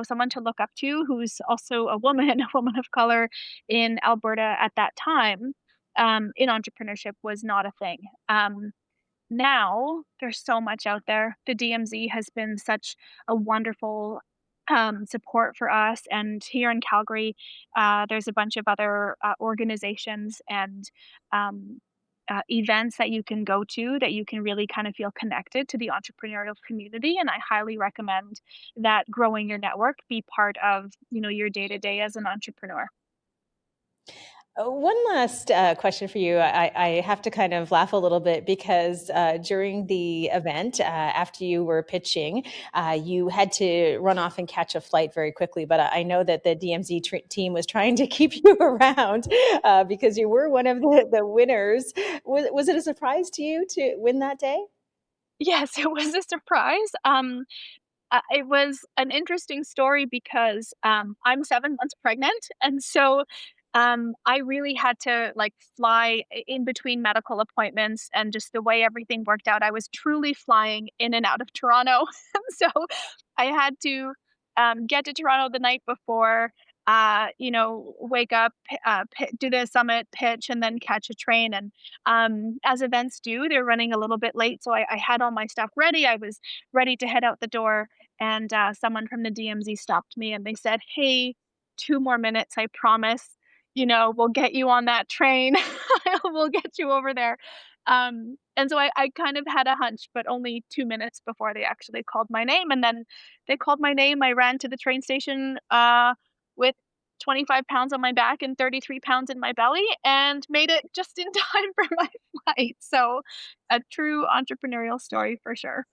someone to look up to who's also a woman, a woman of color in Alberta at that time, in entrepreneurship was not a thing. Now there's so much out there. The DMZ has been such a wonderful support for us, and here in Calgary, there's a bunch of other organizations and events that you can go to, that you can really kind of feel connected to the entrepreneurial community. And I highly recommend that growing your network be part of your day to day as an entrepreneur. One last question for you. I have to kind of laugh a little bit because during the event, after you were pitching, you had to run off and catch a flight very quickly. But I know that the DMZ team was trying to keep you around because you were one of the winners. Was it a surprise to you to win that day? Yes, it was a surprise. It was an interesting story because I'm 7 months pregnant, and so I really had to like fly in between medical appointments, and just the way everything worked out, I was truly flying in and out of Toronto. So I had to get to Toronto the night before, wake up, do the summit pitch, and then catch a train. And as events do, they're running a little bit late. So I had all my stuff ready. I was ready to head out the door. And someone from the DMZ stopped me and they said, "Hey, 2 more minutes, I promise. We'll get you on that train. We'll get you over there." And so I kind of had a hunch, but only 2 minutes before they actually called my name. And then they called my name. I ran to the train station with 25 pounds on my back and 33 pounds in my belly, and made it just in time for my flight. So a true entrepreneurial story for sure.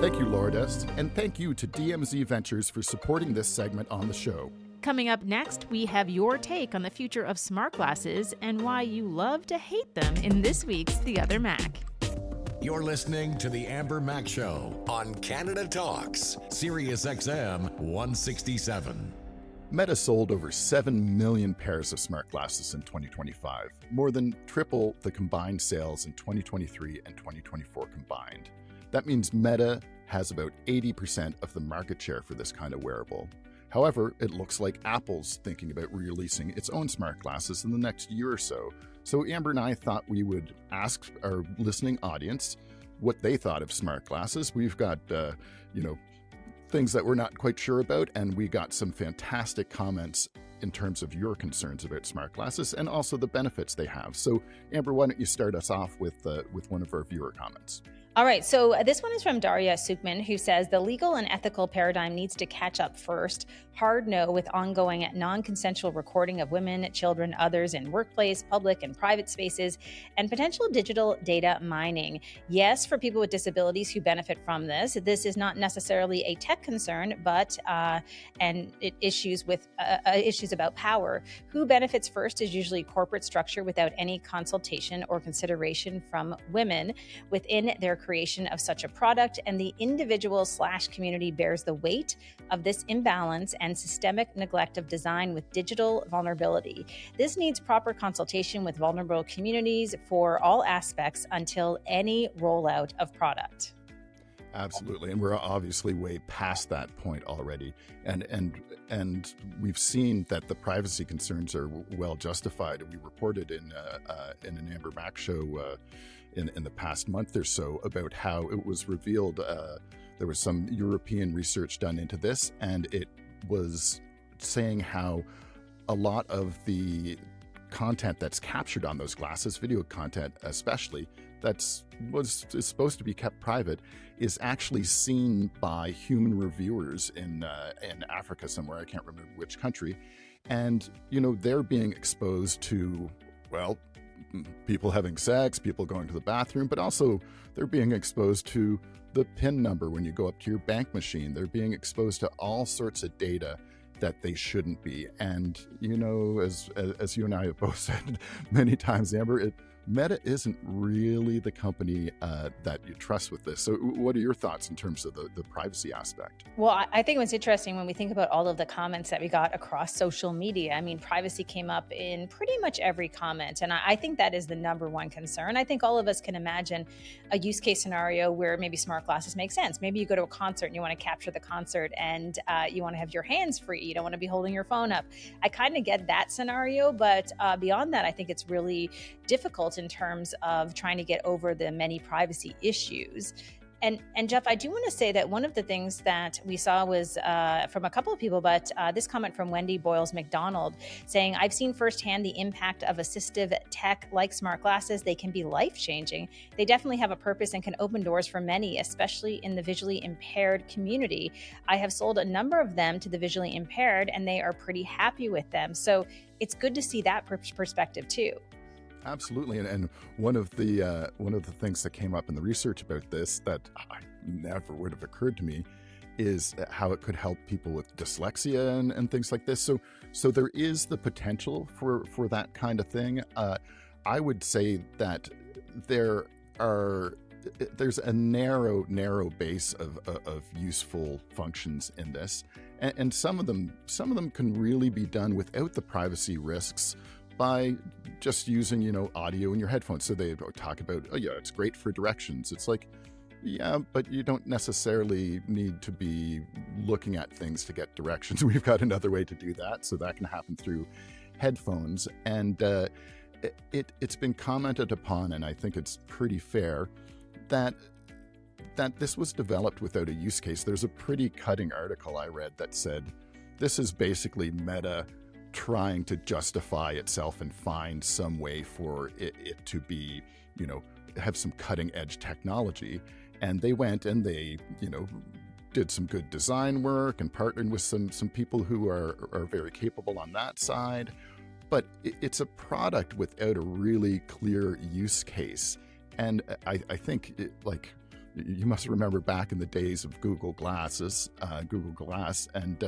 Thank you, Lourdes, and thank you to DMZ Ventures for supporting this segment on the show. Coming up next, we have your take on the future of smart glasses and why you love to hate them in this week's The Other Mac. You're listening to The Amber Mac Show on Canada Talks, Sirius XM 167. Meta sold over 7 million pairs of smart glasses in 2025, more than triple the combined sales in 2023 and 2024 combined. That means Meta has about 80% of the market share for this kind of wearable. However, it looks like Apple's thinking about releasing its own smart glasses in the next year or so. So Amber and I thought we would ask our listening audience what they thought of smart glasses. We've got, things that we're not quite sure about, and we got some fantastic comments in terms of your concerns about smart glasses and also the benefits they have. So Amber, why don't you start us off with one of our viewer comments? All right, so this one is from Daria Sukman, who says the legal and ethical paradigm needs to catch up first. Hard no with ongoing non-consensual recording of women, children, others in workplace, public and private spaces, and potential digital data mining. Yes, for people with disabilities who benefit from this. This is not necessarily a tech concern, but issues about power. Who benefits first is usually corporate structure without any consultation or consideration from women within their creation of such a product, and the individual/community bears the weight of this imbalance and systemic neglect of design with digital vulnerability. This needs proper consultation with vulnerable communities for all aspects until any rollout of product. Absolutely, and we're obviously way past that point already, and we've seen that the privacy concerns are well justified. We reported in an Amber Mac show in the past month or so about how it was revealed there was some European research done into this, and it was saying how a lot of the content that's captured on those glasses, video content especially, is supposed to be kept private, is actually seen by human reviewers in Africa somewhere. I can't remember which country, and they're being exposed to, well, people having sex, people going to the bathroom, but also they're being exposed to the PIN number when you go up to your bank machine. They're being exposed to all sorts of data that they shouldn't be. And as you and I have both said many times, Amber, Meta isn't really the company that you trust with this. So what are your thoughts in terms of the privacy aspect? Well, I think what's interesting when we think about all of the comments that we got across social media, I mean, privacy came up in pretty much every comment. And I think that is the number one concern. I think all of us can imagine a use case scenario where maybe smart glasses make sense. Maybe you go to a concert and you want to capture the concert, and you want to have your hands free. You don't want to be holding your phone up. I kind of get that scenario, but beyond that, I think it's really difficult in terms of trying to get over the many privacy issues. And Jeff, I do want to say that one of the things that we saw was from a couple of people, but this comment from Wendy Boyles McDonald saying, I've seen firsthand the impact of assistive tech like smart glasses. They can be life-changing. They definitely have a purpose and can open doors for many, especially in the visually impaired community. I have sold a number of them to the visually impaired, and they are pretty happy with them. So it's good to see that perspective too. Absolutely, and one of the things that came up in the research about this that never would have occurred to me is how it could help people with dyslexia and things like this. So there is the potential for that kind of thing. I would say that there's a narrow base of useful functions in this, and some of them can really be done without the privacy risks by just using, audio in your headphones. So they talk about, oh yeah, it's great for directions. It's like, yeah, but you don't necessarily need to be looking at things to get directions. We've got another way to do that. So that can happen through headphones. And it's been commented upon, and I think it's pretty fair, that this was developed without a use case. There's a pretty cutting article I read that said, this is basically Meta trying to justify itself and find some way for it to be, have some cutting edge technology. And they went and they, did some good design work and partnered with some people who are very capable on that side. But it's a product without a really clear use case. And I think you must remember back in the days of Google Glass, and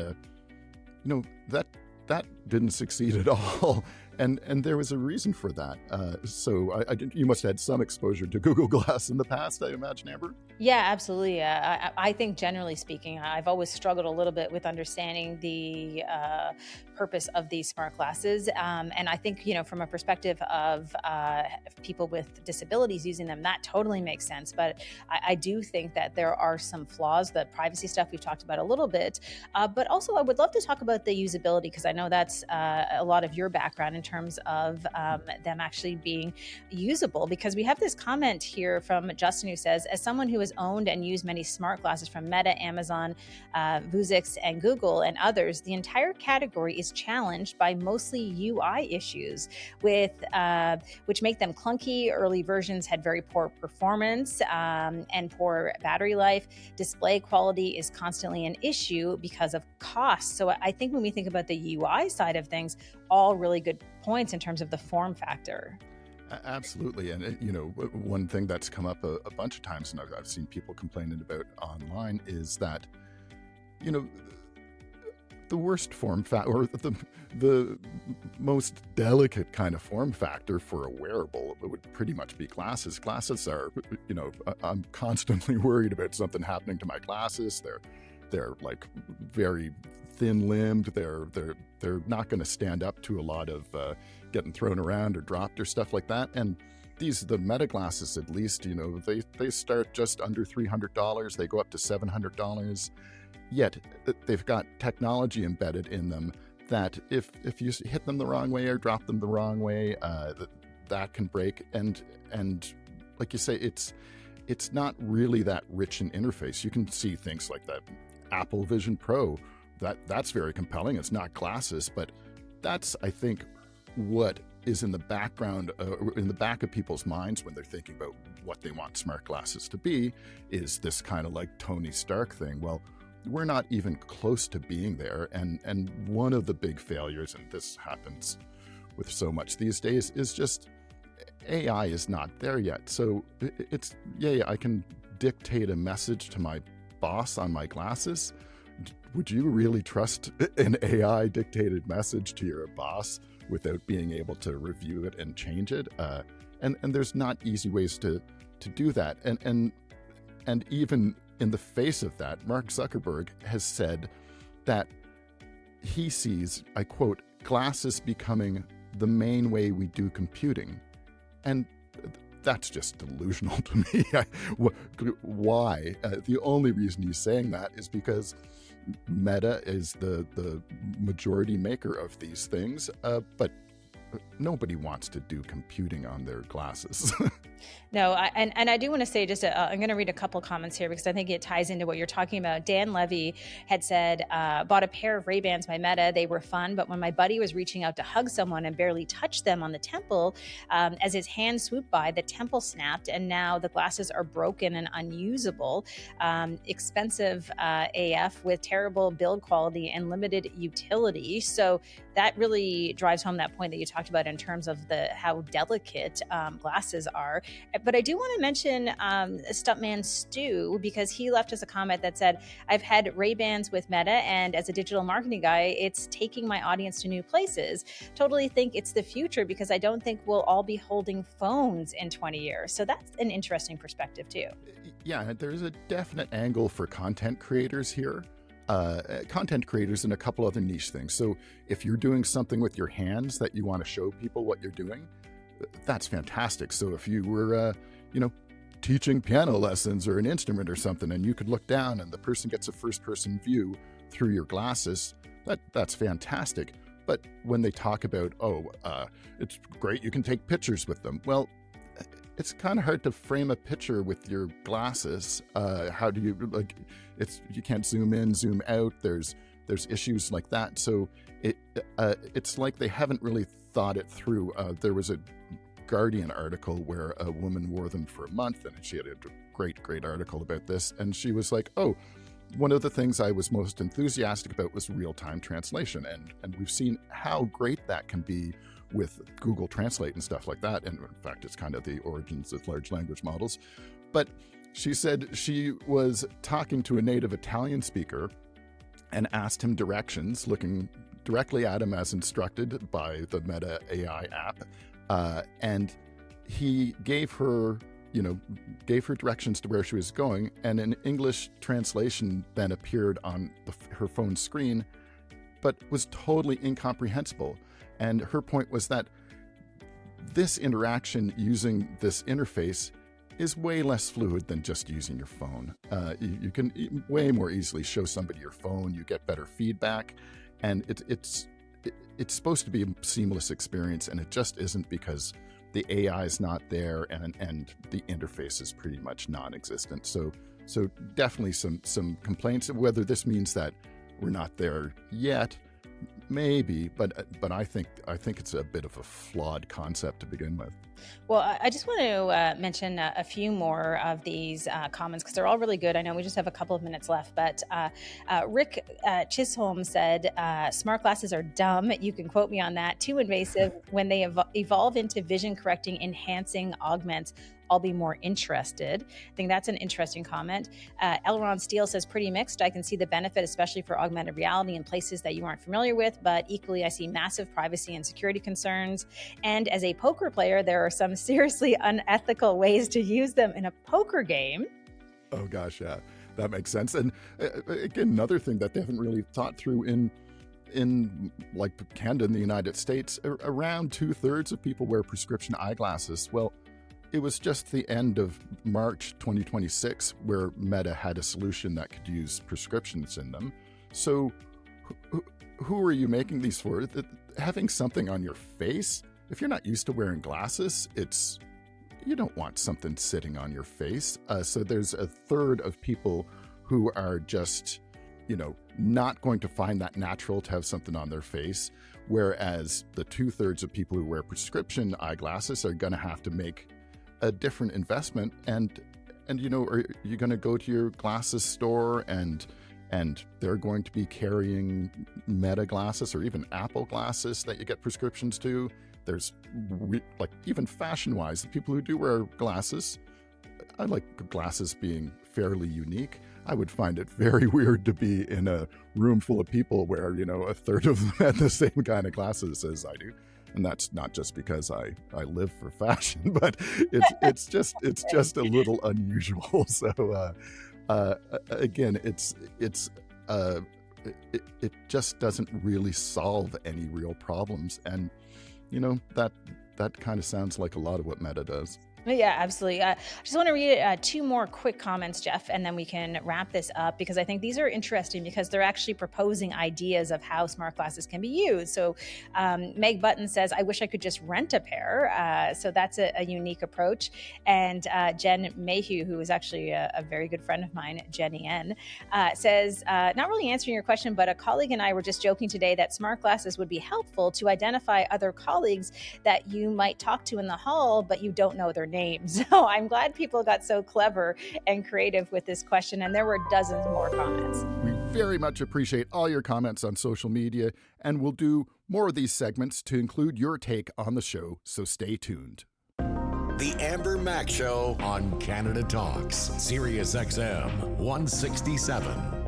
that didn't succeed at all, and there was a reason for that. So you must have had some exposure to Google Glass in the past, I imagine, Amber? Yeah, absolutely. I think generally speaking, I've always struggled a little bit with understanding the purpose of these smart glasses. And I think, from a perspective of people with disabilities using them, that totally makes sense. But I do think that there are some flaws. The privacy stuff we've talked about a little bit. But also, I would love to talk about the usability, because I know that's a lot of your background. in terms of them actually being usable. Because we have this comment here from Justin who says, as someone who has owned and used many smart glasses from Meta, Amazon, Vuzix, and Google and others, the entire category is challenged by mostly UI issues with which make them clunky. Early versions had very poor performance and poor battery life. Display quality is constantly an issue because of cost. So I think when we think about the UI side of things, all really good points in terms of the form factor. Absolutely. And, one thing that's come up a bunch of times, and I've seen people complaining about online, is that, the worst form factor, or the most delicate kind of form factor for a wearable would pretty much be glasses. Glasses are, I'm constantly worried about something happening to my glasses. They're like very thin-limbed. They're not going to stand up to a lot of getting thrown around or dropped or stuff like that. And the Meta glasses, at least, they start just under $300. They go up to $700. Yet they've got technology embedded in them that if you hit them the wrong way or drop them the wrong way, that can break. And like you say, it's not really that rich an interface. You can see things like that Apple Vision Pro. That's very compelling. It's not glasses, but that's, I think, what is in the background, in the back of people's minds when they're thinking about what they want smart glasses to be, is this kind of like Tony Stark thing. Well, we're not even close to being there. And one of the big failures, and this happens with so much these days, is just AI is not there yet. So it's, I can dictate a message to my boss on my glasses. Would you really trust an AI dictated message to your boss without being able to review it and change it? And there's not easy ways to do that. And even in the face of that, Mark Zuckerberg has said that he sees, I quote, glasses becoming the main way we do computing. And that's just delusional to me. Why? The only reason he's saying that is because Meta is the majority maker of these things, but nobody wants to do computing on their glasses. No, and I do want to say just, I'm going to read a couple comments here because I think it ties into what you're talking about. Dan Levy had said, bought a pair of Ray-Bans by Meta. They were fun, but when my buddy was reaching out to hug someone and barely touched them on the temple, as his hand swooped by, the temple snapped, and now the glasses are broken and unusable. Expensive AF with terrible build quality and limited utility. So that really drives home that point that you talked about in terms of how delicate glasses are. But I do want to mention Stuntman Stu, because he left us a comment that said, I've had Ray-Bans with Meta, and as a digital marketing guy, it's taking my audience to new places. Totally think it's the future because I don't think we'll all be holding phones in 20 years. So that's an interesting perspective too. Yeah, there's a definite angle for content creators here. Content creators and a couple other niche things. So if you're doing something with your hands that you want to show people what you're doing, that's fantastic. So if you were, teaching piano lessons or an instrument or something, and you could look down and the person gets a first-person view through your glasses, that's fantastic. But when they talk about, it's great, you can take pictures with them. Well, it's kind of hard to frame a picture with your glasses. How do you, you can't zoom in, zoom out. There's issues like that. So it's like they haven't really thought it through. There was a Guardian article where a woman wore them for a month, and she had a great article about this. And she was like, one of the things I was most enthusiastic about was real-time translation. And we've seen how great that can be with Google Translate and stuff like that. And in fact, it's kind of the origins of large language models. But she said she was talking to a native Italian speaker and asked him directions, looking directly at him as instructed by the Meta AI app. And he gave her directions to where she was going, and an English translation then appeared on her phone screen, but was totally incomprehensible. And her point was that this interaction using this interface is way less fluid than just using your phone. You can way more easily show somebody your phone, you get better feedback, and it's supposed to be a seamless experience, and it just isn't because the AI is not there and the interface is pretty much non-existent. So definitely some complaints. Whether this means that we're not there yet, maybe, but I think it's a bit of a flawed concept to begin with. Well, I just want to mention a few more of these comments because they're all really good. I know we just have a couple of minutes left, but Rick Chisholm said, smart glasses are dumb. You can quote me on that. Too invasive. When they evolve into vision correcting, enhancing augments, I'll be more interested. I think that's an interesting comment. Elron Steele says, pretty mixed. I can see the benefit, especially for augmented reality in places that you aren't familiar with, but equally I see massive privacy and security concerns. And as a poker player, there are some seriously unethical ways to use them in a poker game. Oh gosh, yeah, that makes sense. And again, another thing that they haven't really thought through in like Canada and the United States, around 2/3 of people wear prescription eyeglasses. Well, it was just the end of March 2026 where Meta had a solution that could use prescriptions in them. So who are you making these for? Having something on your face, if you're not used to wearing glasses, you don't want something sitting on your face. So there's 1/3 of people who are just, not going to find that natural to have something on their face, whereas the 2/3 of people who wear prescription eyeglasses are going to have to make a different investment. And are you going to go to your glasses store and they're going to be carrying Meta glasses or even Apple glasses that you get prescriptions to? There's like, even fashion-wise, the people who do wear glasses, I like glasses being fairly unique. I would find it very weird to be in a room full of people where, 1/3 of them had the same kind of glasses as I do. And that's not just because I live for fashion, but it's just a little unusual. So again, it just doesn't really solve any real problems, and that kind of sounds like a lot of what Meta does. Yeah, absolutely. I just want to read 2 more quick comments, Jeff, and then we can wrap this up because I think these are interesting because they're actually proposing ideas of how smart glasses can be used. So Meg Button says, I wish I could just rent a pair. So that's a unique approach. And Jen Mayhew, who is actually a very good friend of mine, Jenny N, says, not really answering your question, but a colleague and I were just joking today that smart glasses would be helpful to identify other colleagues that you might talk to in the hall, but you don't know their names. So I'm glad people got so clever and creative with this question, and there were dozens more comments. We very much appreciate all your comments on social media, and we'll do more of these segments to include your take on the show, so stay tuned. The Amber Mac Show on Canada Talks, Sirius XM 167.